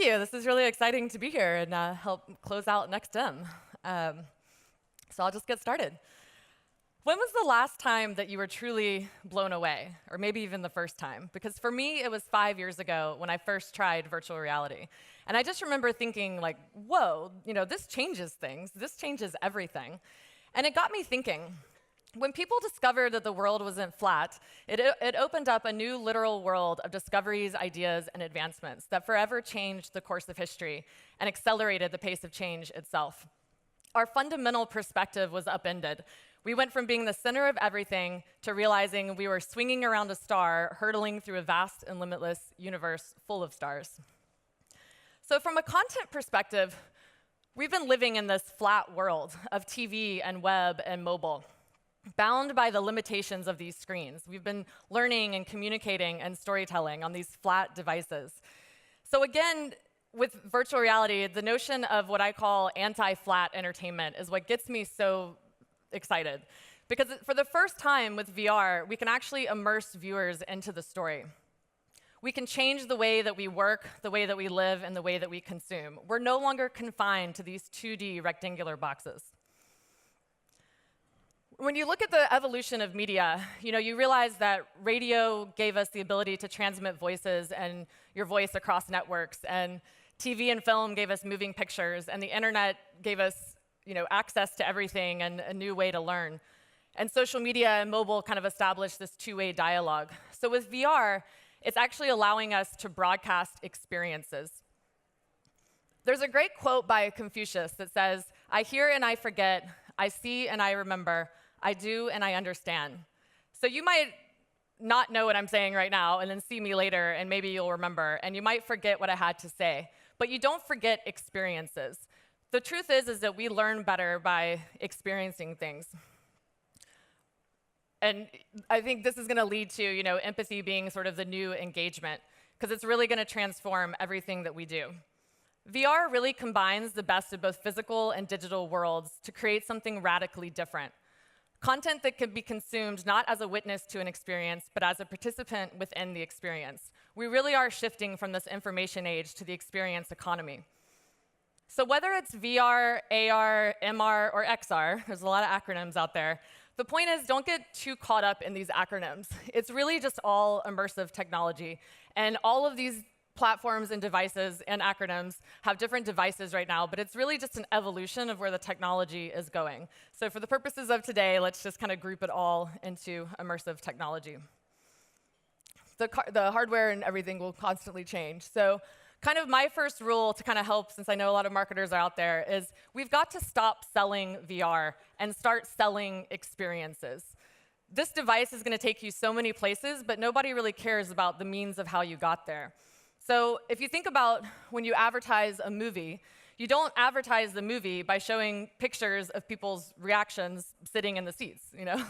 you. This is really exciting to be here and help close out NextM. So I'll just get started. When was the last time that you were truly blown away, or maybe even the first time? Because for me, it was 5 years ago when I first tried virtual reality. And I just remember thinking, like, whoa, this changes things. This changes everything. And it got me thinking. When people discovered that the world wasn't flat, it opened up a new literal world of discoveries, ideas, and advancements that forever changed the course of history and accelerated the pace of change itself. Our fundamental perspective was upended. We went from being the center of everything to realizing we were swinging around a star, hurtling through a vast and limitless universe full of stars. So from a content perspective, we've been living in this flat world of TV and web and mobile, bound by the limitations of these screens. We've been learning and communicating and storytelling on these flat devices. So again, with virtual reality, the notion of what I call anti-flat entertainment is what gets me so excited. Because for the first time with VR, we can actually immerse viewers into the story. We can change the way that we work, the way that we live, and the way that we consume. We're no longer confined to these 2D rectangular boxes. When you look at the evolution of media, you realize that radio gave us the ability to transmit voices and your voice across networks, and TV and film gave us moving pictures, and the internet gave us access to everything and a new way to learn. And social media and mobile kind of established this two-way dialogue. So with VR, it's actually allowing us to broadcast experiences. There's a great quote by Confucius that says, "I hear and I forget, I see and I remember, I do and I understand." So you might not know what I'm saying right now and then see me later and maybe you'll remember, and you might forget what I had to say. But you don't forget experiences. The truth is that we learn better by experiencing things. And I think this is going to lead to empathy being sort of the new engagement, because it's really going to transform everything that we do. VR really combines the best of both physical and digital worlds to create something radically different. Content that can be consumed not as a witness to an experience, but as a participant within the experience. We really are shifting from this information age to the experience economy. So whether it's VR, AR, MR, or XR, there's a lot of acronyms out there, the point is don't get too caught up in these acronyms. It's really just all immersive technology. And all of these platforms and devices and acronyms have different devices right now, but it's really just an evolution of where the technology is going. So for the purposes of today, let's just kind of group it all into immersive technology. The hardware and everything will constantly change. So kind of my first rule to kind of help, since I know a lot of marketers are out there, is we've got to stop selling VR and start selling experiences. This device is going to take you so many places, but nobody really cares about the means of how you got there. So if you think about when you advertise a movie, you don't advertise the movie by showing pictures of people's reactions sitting in the seats,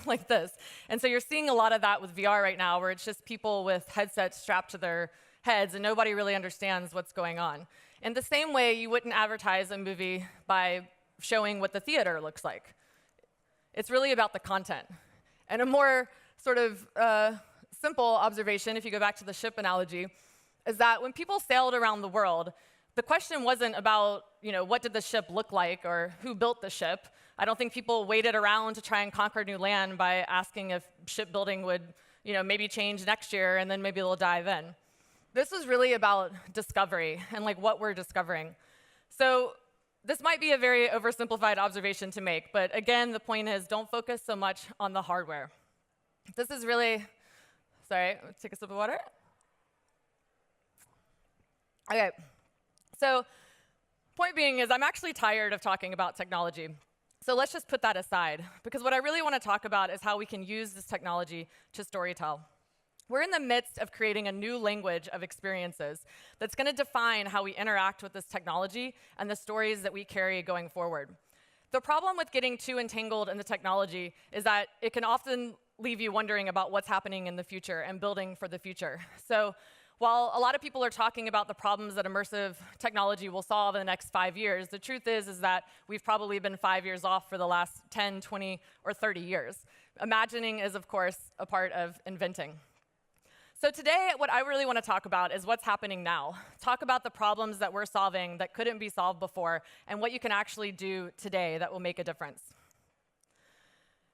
like this. And so you're seeing a lot of that with VR right now, where it's just people with headsets strapped to their heads and nobody really understands what's going on. In the same way, you wouldn't advertise a movie by showing what the theater looks like. It's really about the content. And a more sort of simple observation, if you go back to the ship analogy, is that when people sailed around the world, the question wasn't about, what did the ship look like or who built the ship. I don't think people waited around to try and conquer new land by asking if shipbuilding would, maybe change next year and then maybe they'll dive in. This is really about discovery and what we're discovering. So this might be a very oversimplified observation to make, but again, the point is don't focus so much on the hardware. This is really, sorry, take a sip of water. Okay, so point being is I'm actually tired of talking about technology. So let's just put that aside, because what I really want to talk about is how we can use this technology to storytell. We're in the midst of creating a new language of experiences that's going to define how we interact with this technology and the stories that we carry going forward. The problem with getting too entangled in the technology is that it can often leave you wondering about what's happening in the future and building for the future. So while a lot of people are talking about the problems that immersive technology will solve in the next 5 years, the truth is that we've probably been 5 years off for the last 10, 20, or 30 years. Imagining is, of course, a part of inventing. So today, what I really want to talk about is what's happening now. Talk about the problems that we're solving that couldn't be solved before, and what you can actually do today that will make a difference.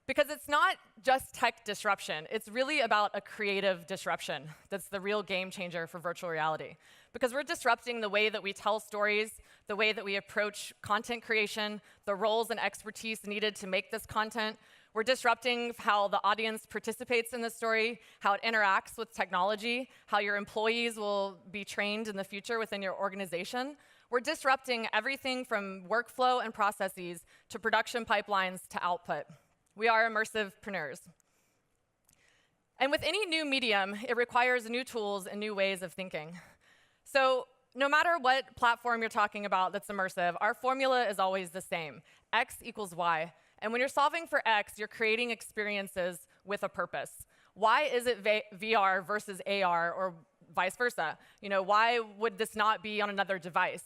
Because it's not just tech disruption, it's really about a creative disruption that's the real game changer for virtual reality. Because we're disrupting the way that we tell stories, the way that we approach content creation, the roles and expertise needed to make this content. We're disrupting how the audience participates in the story, how it interacts with technology, how your employees will be trained in the future within your organization. We're disrupting everything from workflow and processes to production pipelines to output. We are immersivepreneurs. And with any new medium, it requires new tools and new ways of thinking. So no matter what platform you're talking about that's immersive, our formula is always the same. X equals Y. And when you're solving for X, you're creating experiences with a purpose. Why is it VR versus AR or vice versa? You know, why would this not be on another device?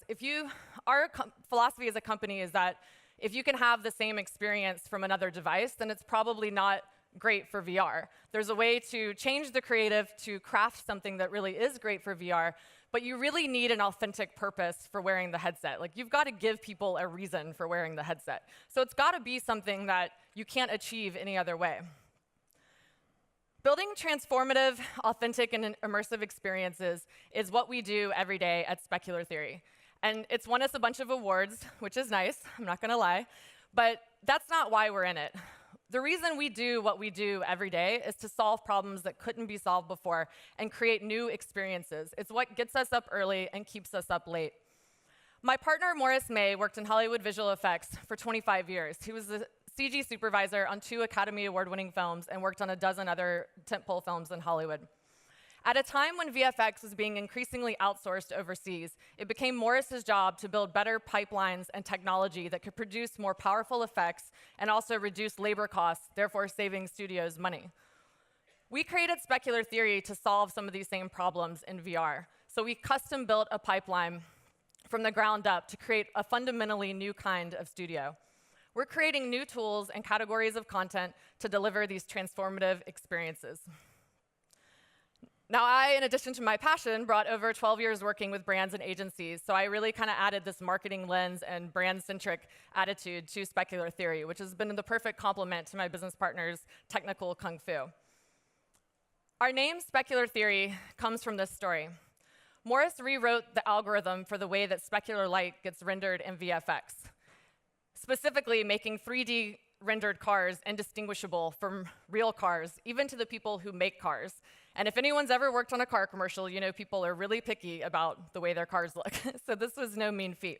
Our philosophy as a company is that if you can have the same experience from another device, then it's probably not great for VR. There's a way to change the creative to craft something that really is great for VR, but you really need an authentic purpose for wearing the headset. Like, you've got to give people a reason for wearing the headset. So it's got to be something that you can't achieve any other way. Building transformative, authentic, and immersive experiences is what we do every day at Specular Theory. And it's won us a bunch of awards, which is nice, I'm not gonna lie, but that's not why we're in it. The reason we do what we do every day is to solve problems that couldn't be solved before and create new experiences. It's what gets us up early and keeps us up late. My partner, Morris May, worked in Hollywood visual effects for 25 years. He was the CG supervisor on 2 Academy Award-winning films and worked on a dozen other tentpole films in Hollywood. At a time when VFX was being increasingly outsourced overseas, it became Morris's job to build better pipelines and technology that could produce more powerful effects and also reduce labor costs, therefore saving studios money. We created Specular Theory to solve some of these same problems in VR. So we custom built a pipeline from the ground up to create a fundamentally new kind of studio. We're creating new tools and categories of content to deliver these transformative experiences. Now, I, in addition to my passion, brought over 12 years working with brands and agencies, so I really kind of added this marketing lens and brand-centric attitude to Specular Theory, which has been the perfect complement to my business partner's technical kung fu. Our name, Specular Theory, comes from this story. Morris rewrote the algorithm for the way that specular light gets rendered in VFX, specifically making 3D rendered cars indistinguishable from real cars, even to the people who make cars. And if anyone's ever worked on a car commercial, you know people are really picky about the way their cars look. So this was no mean feat.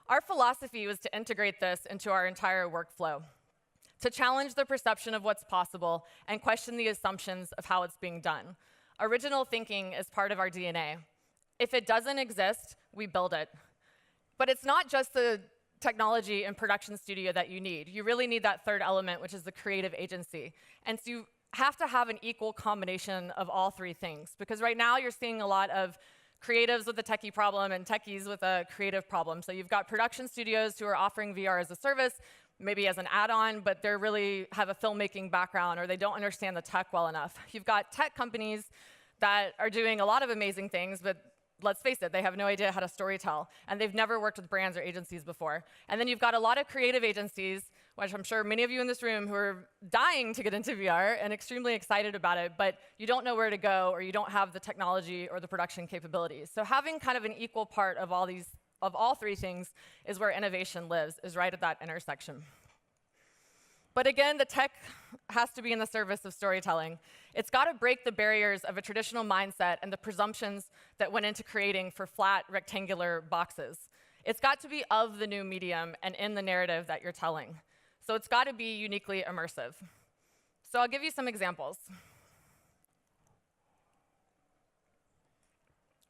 Our philosophy was to integrate this into our entire workflow, to challenge the perception of what's possible and question the assumptions of how it's being done. Original thinking is part of our DNA. If it doesn't exist, we build it. But it's not just the technology and production studio that you need. You really need that third element, which is the creative agency. And so you have to have an equal combination of all 3 things, because right now you're seeing a lot of creatives with a techie problem and techies with a creative problem. So you've got production studios who are offering VR as a service, maybe as an add-on, but they really have a filmmaking background or they don't understand the tech well enough. You've got tech companies that are doing a lot of amazing things, but let's face it, they have no idea how to storytell, and they've never worked with brands or agencies before. And then you've got a lot of creative agencies, which I'm sure many of you in this room who are dying to get into VR and extremely excited about it, but you don't know where to go, or you don't have the technology or the production capabilities. So having kind of an equal part of all 3 things is where innovation lives, is right at that intersection. But again, the tech has to be in the service of storytelling. It's got to break the barriers of a traditional mindset and the presumptions that went into creating for flat, rectangular boxes. It's got to be of the new medium and in the narrative that you're telling. So it's got to be uniquely immersive. So I'll give you some examples.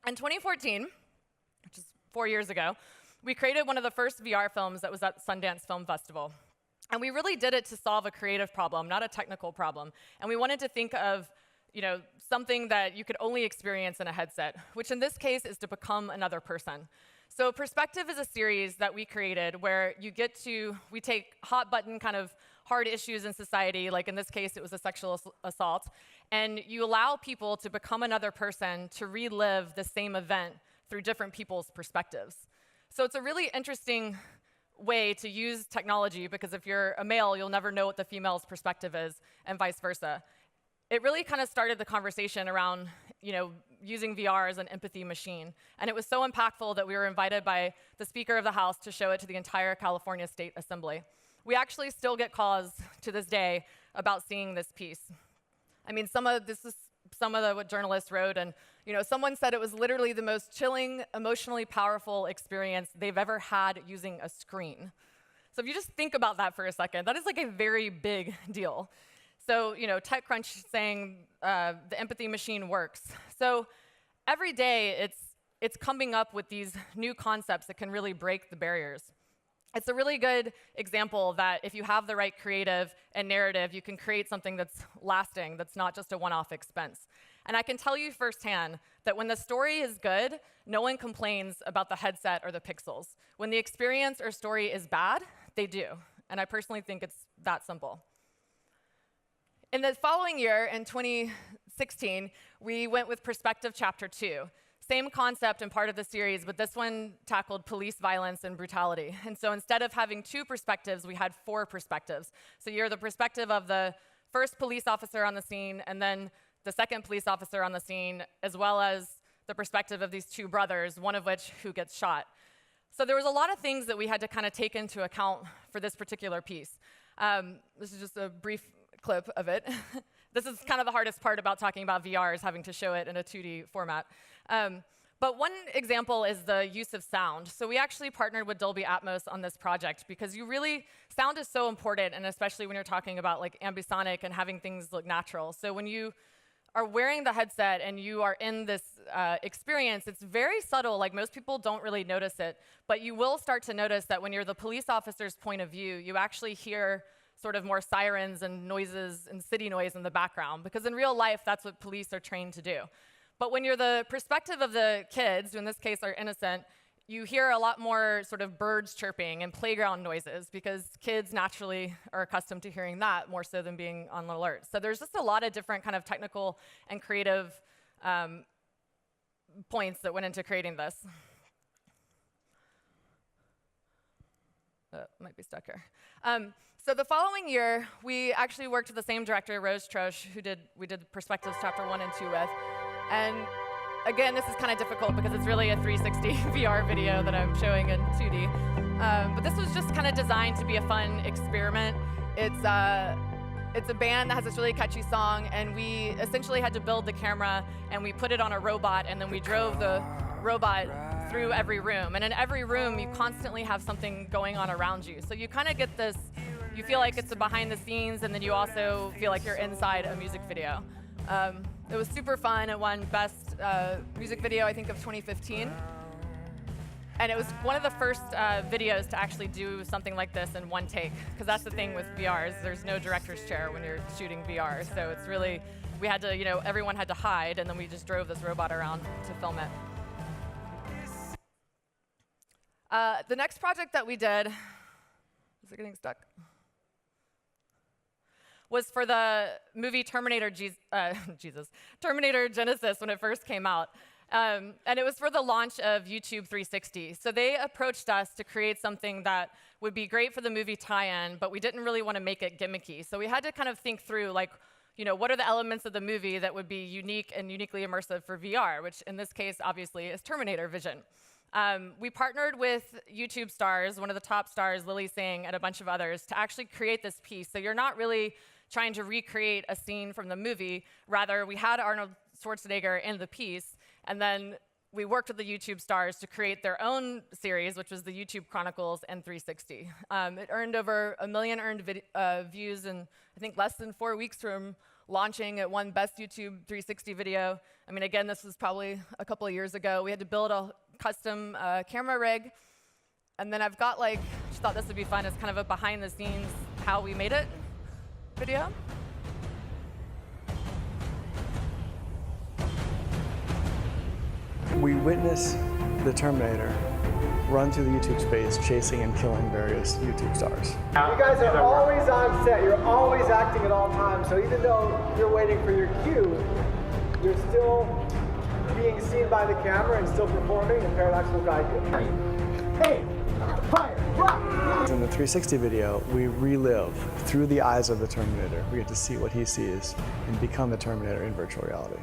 In 2014, which is 4 years ago, we created one of the first VR films that was at Sundance Film Festival. And we really did it to solve a creative problem, not a technical problem. And we wanted to think of, something that you could only experience in a headset, which in this case is to become another person. So Perspective is a series that we created where we take hot button kind of hard issues in society, like in this case, it was a sexual assault, and you allow people to become another person to relive the same event through different people's perspectives. So it's a really interesting way to use technology, because if you're a male, you'll never know what the female's perspective is, and vice versa. It really kind of started the conversation around, using VR as an empathy machine. And it was so impactful that we were invited by the Speaker of the House to show it to the entire California State Assembly. We actually still get calls to this day about seeing this piece. I mean, this is some of what journalists wrote, and someone said it was literally the most chilling, emotionally powerful experience they've ever had using a screen. So if you just think about that for a second, that is like a very big deal. So, TechCrunch saying the empathy machine works. So every day, it's coming up with these new concepts that can really break the barriers. It's a really good example that if you have the right creative and narrative, you can create something that's lasting, that's not just a one-off expense. And I can tell you firsthand that when the story is good, no one complains about the headset or the pixels. When the experience or story is bad, they do. And I personally think it's that simple. In the following year, in 2016, we went with Perspective Chapter 2. Same concept and part of the series, but this one tackled police violence and brutality. And so instead of having 2 perspectives, we had 4 perspectives. So you're the perspective of the first police officer on the scene, and then the second police officer on the scene, as well as the perspective of these 2 brothers, one of which who gets shot. So there was a lot of things that we had to kind of take into account for this particular piece. This is just a brief clip of it. This is kind of the hardest part about talking about VR, is having to show it in a 2D format. But one example is the use of sound. So we actually partnered with Dolby Atmos on this project, because sound is so important, and especially when you're talking about like ambisonic and having things look natural. So when you are wearing the headset and you are in this experience, it's very subtle, like most people don't really notice it, but you will start to notice that when you're the police officer's point of view, you actually hear sort of more sirens and noises and city noise in the background, because in real life, that's what police are trained to do. But when you're the perspective of the kids, who in this case are innocent, you hear a lot more sort of birds chirping and playground noises, because kids naturally are accustomed to hearing that more so than being on alert. So there's just a lot of different kind of technical and creative points that went into creating this. Might be stuck here. So the following year, we actually worked with the same director, Rose Troche, we did Perspectives Chapter 1 and 2 with. And again, this is kind of difficult because it's really a 360 VR video that I'm showing in 2D. But this was just kind of designed to be a fun experiment. It's a band that has this really catchy song, and we essentially had to build the camera, and we put it on a robot, and then we drove the robot through every room. And in every room, you constantly have something going on around you. So you kind of get this, you feel like it's a behind the scenes, and then you also feel like you're inside a music video. It was super fun. It won Best Music Video, I think, of 2015. And it was one of the first videos to actually do something like this in one take, because that's the thing with VR, is there's no director's chair when you're shooting VR. So it's really, we had to, everyone had to hide, and then we just drove this robot around to film it. The next project that we did, is it getting stuck? Was for the movie Terminator Genisys when it first came out. And it was for the launch of YouTube 360. So they approached us to create something that would be great for the movie tie-in, but we didn't really want to make it gimmicky. So we had to kind of think through, like, what are the elements of the movie that would be unique and uniquely immersive for VR, which in this case, obviously, is Terminator Vision. We partnered with YouTube stars, one of the top stars, Lily Singh, and a bunch of others, to actually create this piece. So you're not really trying to recreate a scene from the movie. Rather, we had Arnold Schwarzenegger in the piece, and then we worked with the YouTube stars to create their own series, which was the YouTube Chronicles and 360. It earned over 1 million views in, I think, less than 4 weeks from launching. It won Best YouTube 360 Video. I mean, again, this was probably a couple of years ago. We had to build a custom camera rig. And then I've got, like, just thought this would be fun as kind of a behind-the-scenes how we made it video. We witness the Terminator run through the YouTube space chasing and killing various YouTube stars. You guys are always on set. You're always acting at all times. So even though you're waiting for your cue, you're still being seen by the camera and still performing, and Parallax will guide you. Hey, fire, rock! In the 360 video, we relive through the eyes of the Terminator. We get to see what he sees and become the Terminator in virtual reality.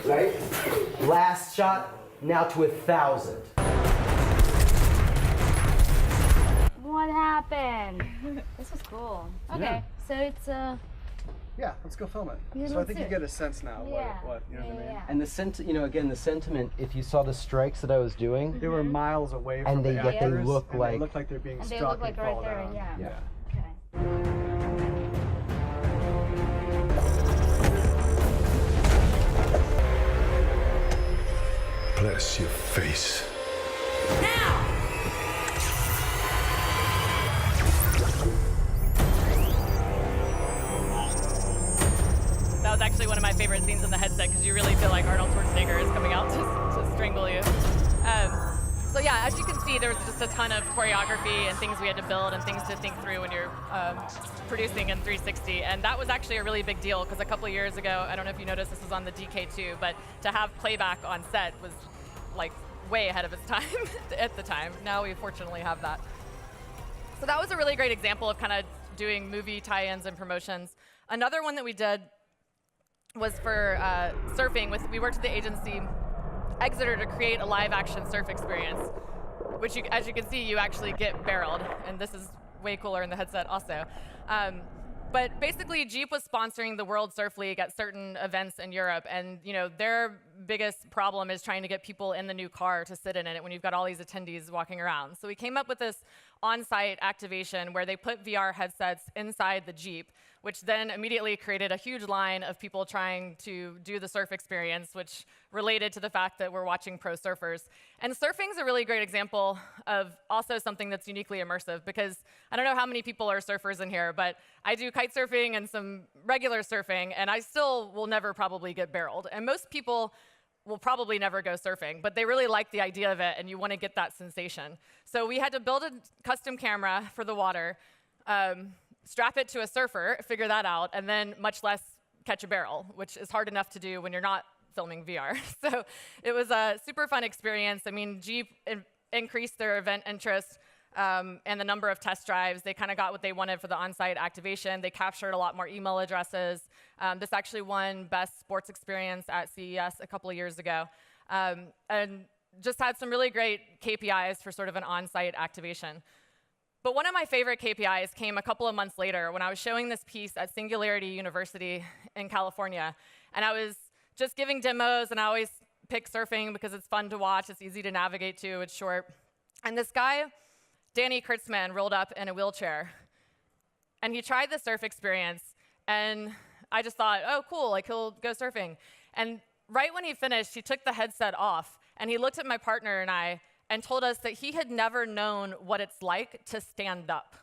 Right? Last shot, now to 1,000. What happened? This was cool. Okay, Yeah. so it's Yeah, let's go film it. Yeah, So I let's think do you it. get a sense now Yeah. what you know what I mean? Yeah. And again, the sentiment, if you saw the strikes that I was doing, They were miles away from And the yet they actors, look and like- they look like they're being And they struck look like and right fall there, down. yeah. yeah. okay. Bless your face. That was actually one of my favorite scenes in the headset because you really feel like Arnold Schwarzenegger is coming out to strangle you. So yeah, as you can see, there was just a ton of choreography and things we had to build and things to think through when you're producing in 360. And that was actually a really big deal because a couple of years ago, I don't know if you noticed, this was on the DK2, but to have playback on set was like way ahead of its time at the time. Now we fortunately have that. So that was a really great example of kind of doing movie tie-ins and promotions. Another one that we did was for surfing. We worked with the agency Exeter to create a live-action surf experience, which, as you can see, you actually get barreled, and this is way cooler in the headset also. But basically, Jeep was sponsoring the World Surf League at certain events in Europe, and their biggest problem is trying to get people in the new car to sit in it when you've got all these attendees walking around. So we came up with this on-site activation where they put VR headsets inside the Jeep, which then immediately created a huge line of people trying to do the surf experience, which related to the fact that we're watching pro surfers. And surfing is a really great example of also something that's uniquely immersive, because I don't know how many people are surfers in here, but I do kite surfing and some regular surfing, and I still will never probably get barreled. And most people will probably never go surfing, but they really like the idea of it, and you want to get that sensation. So we had to build a custom camera for the water, strap it to a surfer, figure that out, and then much less catch a barrel, which is hard enough to do when you're not filming VR. So it was a super fun experience. I mean, Jeep increased their event interest and the number of test drives. They kind of got what they wanted for the on-site activation. They captured a lot more email addresses. This actually won Best Sports Experience at CES a couple of years ago. And just had some really great KPIs for sort of an on-site activation. But one of my favorite KPIs came a couple of months later when I was showing this piece at Singularity University in California. And I was just giving demos, and I always pick surfing because it's fun to watch, it's easy to navigate to, it's short. And this guy, Danny Kurtzman, rolled up in a wheelchair. And he tried the surf experience, and I just thought, oh, cool, like he'll go surfing. And right when he finished, he took the headset off, and he looked at my partner and I, and told us that he had never known what it's like to stand up.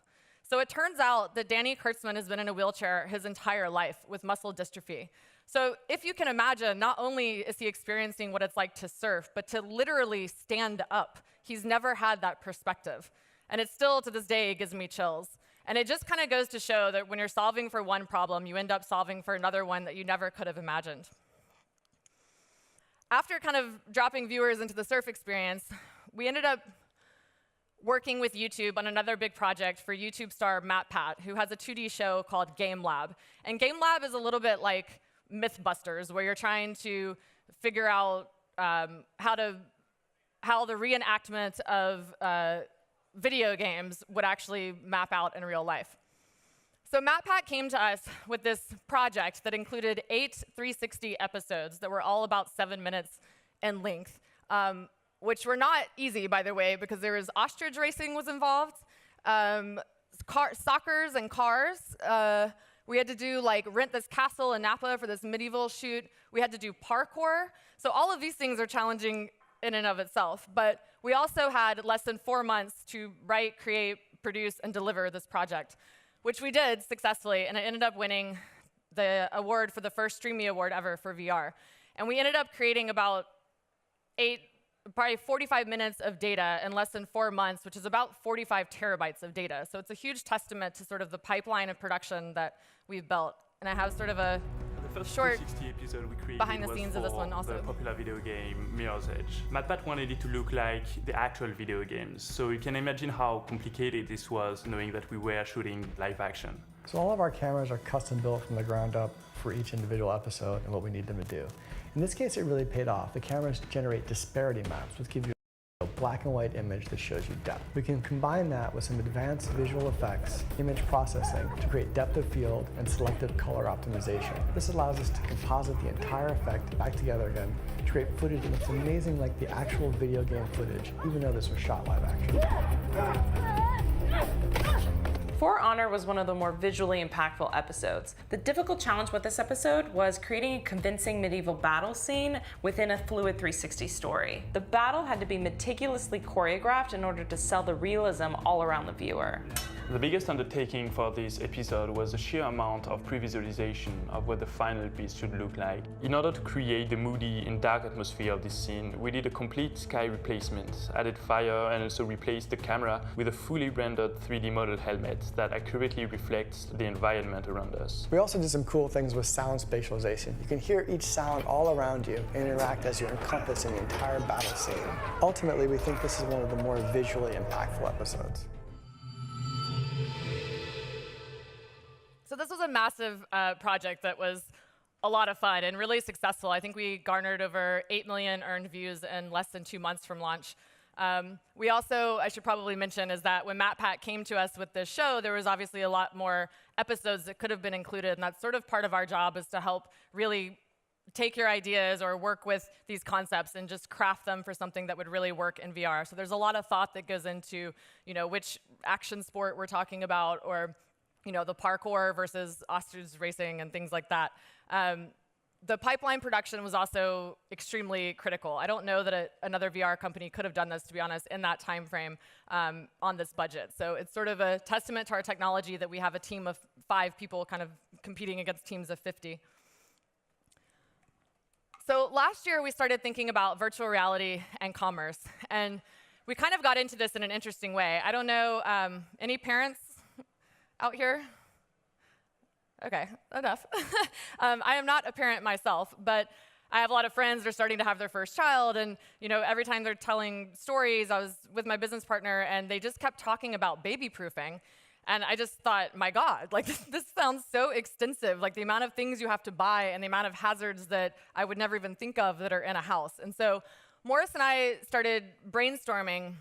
So it turns out that Danny Kurtzman has been in a wheelchair his entire life with muscle dystrophy. So if you can imagine, not only is he experiencing what it's like to surf, but to literally stand up. He's never had that perspective. And it still, to this day, gives me chills. And it just kind of goes to show that when you're solving for one problem, you end up solving for another one that you never could have imagined. After kind of dropping viewers into the surf experience, we ended up working with YouTube on another big project for YouTube star Matt Pat, who has a 2D show called Game Lab. And Game Lab is a little bit like Mythbusters, where you're trying to figure out how the reenactment of video games would actually map out in real life. So Matt Pat came to us with this project that included 8 360 episodes that were all about 7 minutes in length. Which were not easy, by the way, because there was ostrich racing was involved, soccers and cars. We had to do rent this castle in Napa for this medieval shoot. We had to do parkour. So all of these things are challenging in and of itself. But we also had less than 4 months to write, create, produce, and deliver this project, which we did successfully, and it ended up winning the award for the first Streamy Award ever for VR. And we ended up creating about probably 45 minutes of data in less than 4 months, which is about 45 terabytes of data. So it's a huge testament to sort of the pipeline of production that we've built. And I have sort of a short episode we created behind the scenes of this one also. The popular video game Mirror's Edge. MatPat wanted it to look like the actual video games, so you can imagine how complicated this was, knowing that we were shooting live action. So all of our cameras are custom built from the ground up for each individual episode and what we need them to do. In this case, it really paid off. The cameras generate disparity maps, which give you a black and white image that shows you depth. We can combine that with some advanced visual effects, image processing, to create depth of field and selective color optimization. This allows us to composite the entire effect back together again to create footage that looks amazing like the actual video game footage, even though this was shot live action. For Honor was one of the more visually impactful episodes. The difficult challenge with this episode was creating a convincing medieval battle scene within a fluid 360 story. The battle had to be meticulously choreographed in order to sell the realism all around the viewer. The biggest undertaking for this episode was the sheer amount of pre-visualization of what the final piece should look like. In order to create the moody and dark atmosphere of this scene, we did a complete sky replacement, added fire, and also replaced the camera with a fully rendered 3D model helmet that accurately reflects the environment around us. We also did some cool things with sound spatialization. You can hear each sound all around you and interact as you're encompassing the entire battle scene. Ultimately, we think this is one of the more visually impactful episodes. So this was a massive project that was a lot of fun and really successful. I think we garnered over 8 million earned views in less than 2 months from launch. We also, I should probably mention, is that when MatPat came to us with this show, there was obviously a lot more episodes that could have been included, and that's sort of part of our job, is to help really take your ideas or work with these concepts and just craft them for something that would really work in VR. So there's a lot of thought that goes into, which action sport we're talking about, or the parkour versus ostrich racing and things like that. The pipeline production was also extremely critical. I don't know that another VR company could have done this, to be honest, in that time frame on this budget. So it's sort of a testament to our technology that we have a team of 5 people kind of competing against teams of 50. So last year, we started thinking about virtual reality and commerce. And we kind of got into this in an interesting way. I don't know, any parents out here? Okay, enough. I am not a parent myself, but I have a lot of friends that are starting to have their first child, and every time they're telling stories, I was with my business partner, and they just kept talking about baby-proofing, and I just thought, my God, like this sounds so extensive, like the amount of things you have to buy and the amount of hazards that I would never even think of that are in a house. And so Morris and I started brainstorming,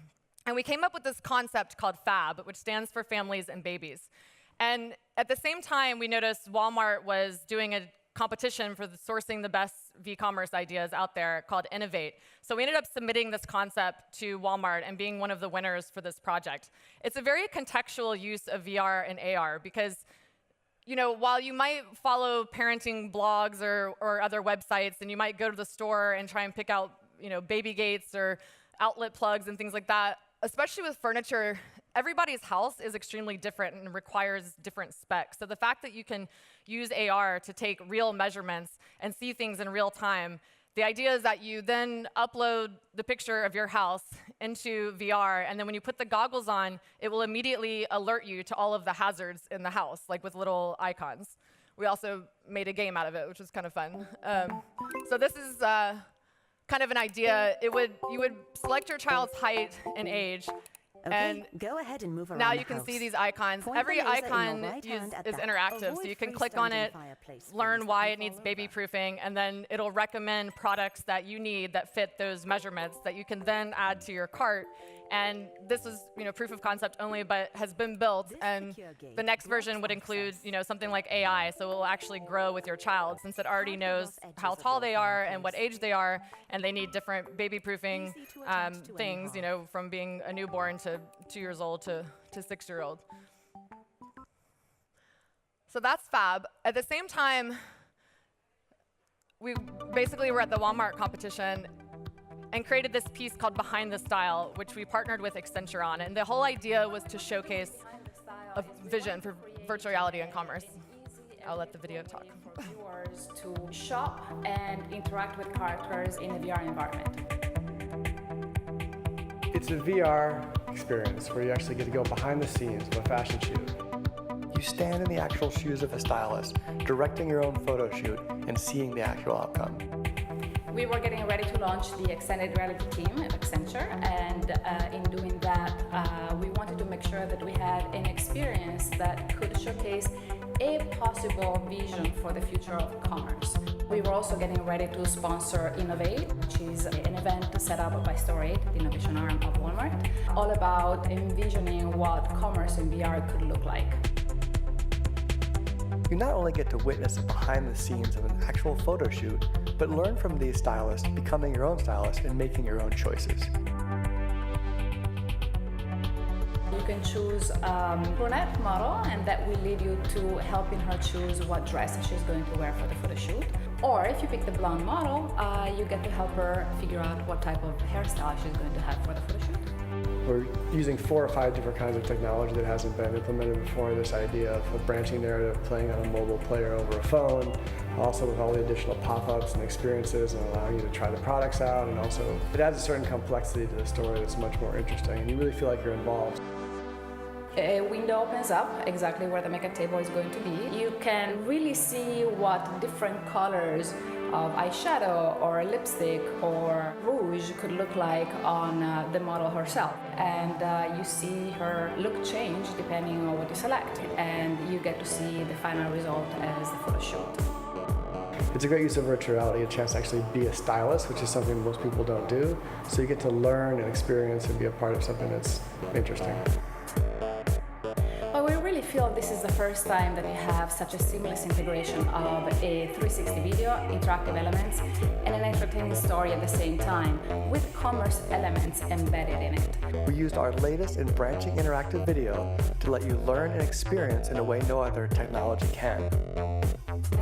and we came up with this concept called FAB, which stands for Families and Babies. And at the same time, we noticed Walmart was doing a competition for sourcing the best v-commerce ideas out there called Innovate. So we ended up submitting this concept to Walmart and being one of the winners for this project. It's a very contextual use of VR and AR because, while you might follow parenting blogs or other websites, and you might go to the store and try and pick out, baby gates or outlet plugs and things like that, especially with furniture, everybody's house is extremely different and requires different specs. So the fact that you can use AR to take real measurements and see things in real time, the idea is that you then upload the picture of your house into VR, and then when you put the goggles on, it will immediately alert you to all of the hazards in the house, like with little icons. We also made a game out of it, which was kind of fun. So this is kind of an idea. You would select your child's height and age, and go ahead and move around. now you can see these icons. Every icon is interactive, so you can click on it, learn why it needs baby proofing, and then it'll recommend products that you need that fit those measurements that you can then add to your cart. And this is, proof of concept only, but has been built. And the next version would include, something like AI, so it will actually grow with your child, since it already knows how tall they are and what age they are, and they need different baby-proofing things, from being a newborn to 2 years old to 6-year-old. So that's fab. At the same time, we basically were at the Walmart competition and created this piece called Behind the Style, which we partnered with Accenture on. And the whole idea was to showcase a vision for virtual reality and commerce. I'll let the video talk. For viewers to shop and interact with characters in a VR environment. It's a VR experience where you actually get to go behind the scenes of a fashion shoot. You stand in the actual shoes of a stylist, directing your own photo shoot and seeing the actual outcome. We were getting ready to launch the extended reality team at Accenture, and in doing that, we wanted to make sure that we had an experience that could showcase a possible vision for the future of commerce. We were also getting ready to sponsor Innovate, which is an event set up by Store8, the innovation arm of Walmart, all about envisioning what commerce in VR could look like. You not only get to witness behind the scenes of an actual photo shoot, but learn from these stylists becoming your own stylist and making your own choices. You can choose a brunette model, and that will lead you to helping her choose what dress she's going to wear for the photo shoot. Or if you pick the blonde model, you get to help her figure out what type of hairstyle she's going to have for the photo shoot. We're using 4 or 5 different kinds of technology that hasn't been implemented before. This idea of a branching narrative playing on a mobile player over a phone, also with all the additional pop-ups and experiences and allowing you to try the products out, and also it adds a certain complexity to the story that's much more interesting, and you really feel like you're involved. A window opens up exactly where the makeup table is going to be. You can really see what different colors of eyeshadow or lipstick or rouge could look like on the model herself. And you see her look change depending on what you select. And you get to see the final result as the photo shoot. It's a great use of virtual reality, a chance to actually be a stylist, which is something most people don't do. So you get to learn and experience and be a part of something that's interesting. Well, we really feel this is the first time that we have such a seamless integration of a 360 video, interactive elements, and an entertaining story at the same time, with commerce elements embedded in it. We used our latest and branching interactive video to let you learn and experience in a way no other technology can.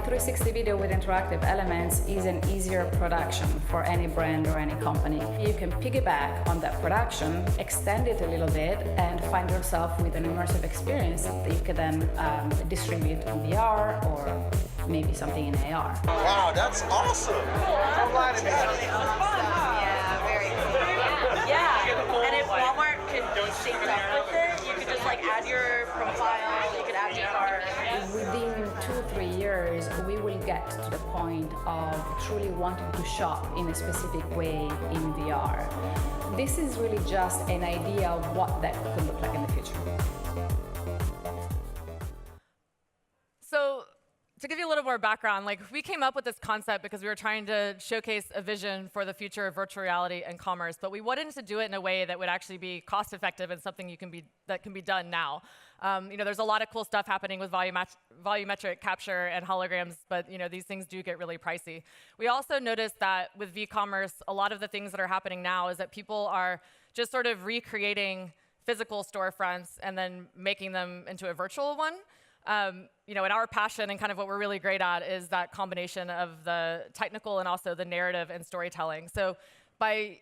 360 video with interactive elements is an easier production for any brand or any company. You can piggyback on that production, extend it a little bit, and find yourself with an immersive experience that you can then distribute in VR or maybe something in AR. Wow, that's awesome! I'm glad it got it. Yeah, very cool. Yeah, and if Walmart could sync up with it, you could just like add your profile, you could add your card. Within 2-3 years, we will get to the point of truly wanting to shop in a specific way in VR. This is really just an idea of what that could look like in the future. So to give you a little more background, like we came up with this concept because we were trying to showcase a vision for the future of virtual reality and commerce, but we wanted to do it in a way that would actually be cost effective and something that can be done now. There's a lot of cool stuff happening with volumetric capture and holograms, but these things do get really pricey. We also noticed that with v-commerce, a lot of the things that are happening now is that people are just sort of recreating physical storefronts and then making them into a virtual one. And our passion and kind of what we're really great at is that combination of the technical and also the narrative and storytelling. So by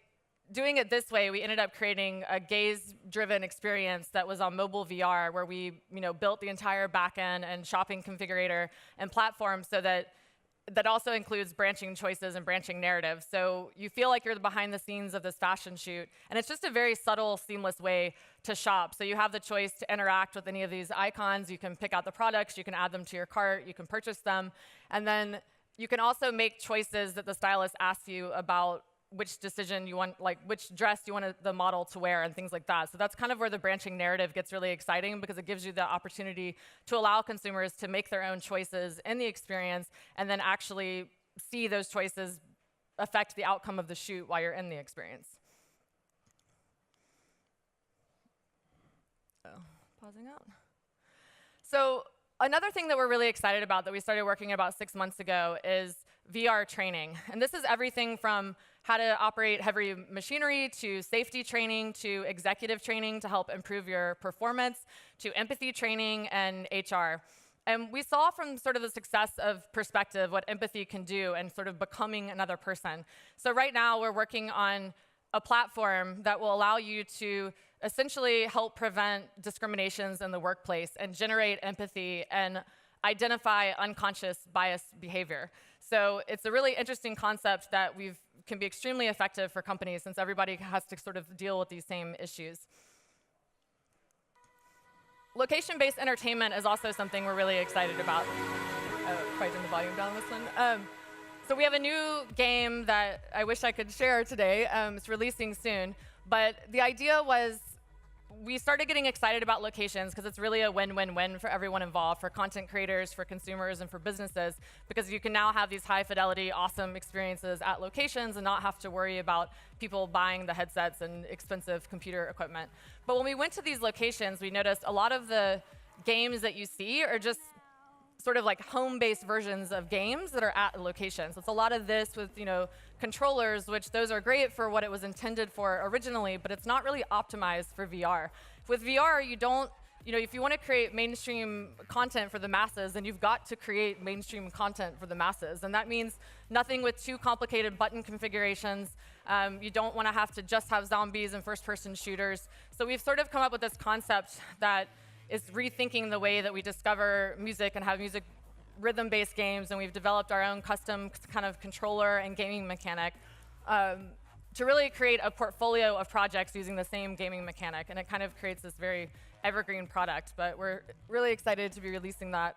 doing it this way, we ended up creating a gaze-driven experience that was on mobile VR, where we built the entire backend and shopping configurator and platform so that also includes branching choices and branching narratives. So you feel like you're behind the scenes of this fashion shoot, and it's just a very subtle, seamless way to shop. So you have the choice to interact with any of these icons. You can pick out the products, you can add them to your cart, you can purchase them, and then you can also make choices that the stylist asks you about which decision you want, like which dress you want the model to wear and things like that. So that's kind of where the branching narrative gets really exciting, because it gives you the opportunity to allow consumers to make their own choices in the experience and then actually see those choices affect the outcome of the shoot while you're in the experience. Pausing out. So another thing that we're really excited about that we started working about 6 months ago is VR training. And this is everything from how to operate heavy machinery, to safety training, to executive training to help improve your performance, to empathy training and HR. And we saw from sort of the success of Perspective what empathy can do and sort of becoming another person. So right now we're working on a platform that will allow you to essentially help prevent discriminations in the workplace and generate empathy and identify unconscious bias behavior. So it's a really interesting concept that can be extremely effective for companies since everybody has to sort of deal with these same issues. Location-based entertainment is also something we're really excited about. Probably turn the volume down on this one. So we have a new game that I wish I could share today. It's releasing soon. But the idea was we started getting excited about locations because it's really a win-win-win for everyone involved, for content creators, for consumers, and for businesses, because you can now have these high-fidelity, awesome experiences at locations and not have to worry about people buying the headsets and expensive computer equipment. But when we went to these locations, we noticed a lot of the games that you see are just sort of like home-based versions of games that are at locations. It's a lot of this with, controllers, which those are great for what it was intended for originally, but it's not really optimized for VR. With VR, you don't, if you want to create mainstream content for the masses, then you've got to create mainstream content for the masses. And that means nothing with too complicated button configurations. You don't want to have to just have zombies and first-person shooters. So we've sort of come up with this concept that is rethinking the way that we discover music and have music rhythm-based games, and we've developed our own custom kind of controller and gaming mechanic to really create a portfolio of projects using the same gaming mechanic, and it kind of creates this very evergreen product. But we're really excited to be releasing that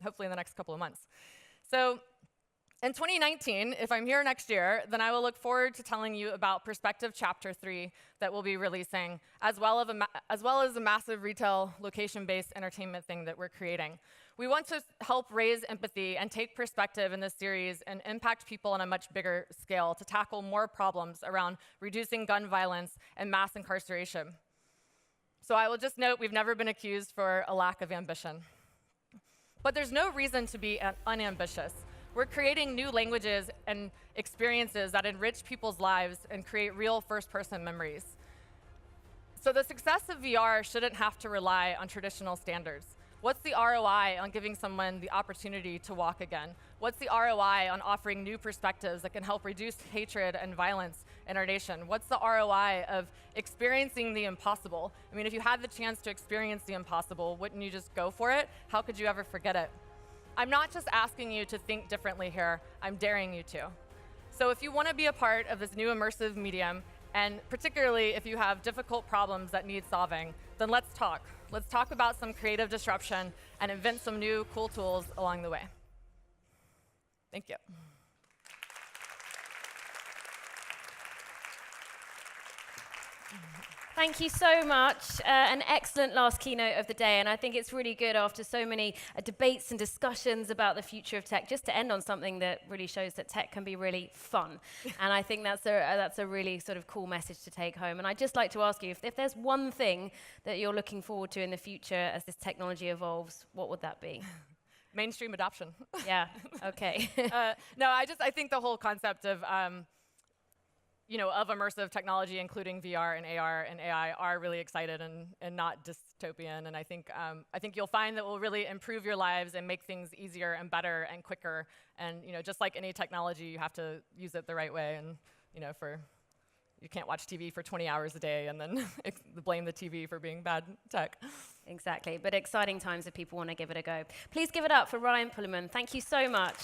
hopefully in the next couple of months. So in 2019, if I'm here next year, then I will look forward to telling you about Perspective Chapter 3 that we'll be releasing, as well as a massive retail location-based entertainment thing that we're creating. We want to help raise empathy and take perspective in this series and impact people on a much bigger scale to tackle more problems around reducing gun violence and mass incarceration. So I will just note we've never been accused for a lack of ambition. But there's no reason to be unambitious. We're creating new languages and experiences that enrich people's lives and create real first-person memories. So the success of VR shouldn't have to rely on traditional standards. What's the ROI on giving someone the opportunity to walk again? What's the ROI on offering new perspectives that can help reduce hatred and violence in our nation? What's the ROI of experiencing the impossible? I mean, if you had the chance to experience the impossible, wouldn't you just go for it? How could you ever forget it? I'm not just asking you to think differently here, I'm daring you to. So if you want to be a part of this new immersive medium, and particularly if you have difficult problems that need solving, then let's talk. Let's talk about some creative disruption and invent some new cool tools along the way. Thank you. Thank you so much. An excellent last keynote of the day, and I think it's really good after so many debates and discussions about the future of tech, just to end on something that really shows that tech can be really fun. And I think that's a really sort of cool message to take home. And I'd just like to ask you, if there's one thing that you're looking forward to in the future as this technology evolves, what would that be? Mainstream adoption. Yeah, okay. No, I think the whole concept of of immersive technology, including VR and AR and AI, are really excited and not dystopian. And I think you'll find that will really improve your lives and make things easier and better and quicker. And just like any technology, you have to use it the right way. And you can't watch TV for 20 hours a day and then blame the TV for being bad tech. Exactly, but exciting times if people want to give it a go. Please give it up for Ryan Pulliam. Thank you so much.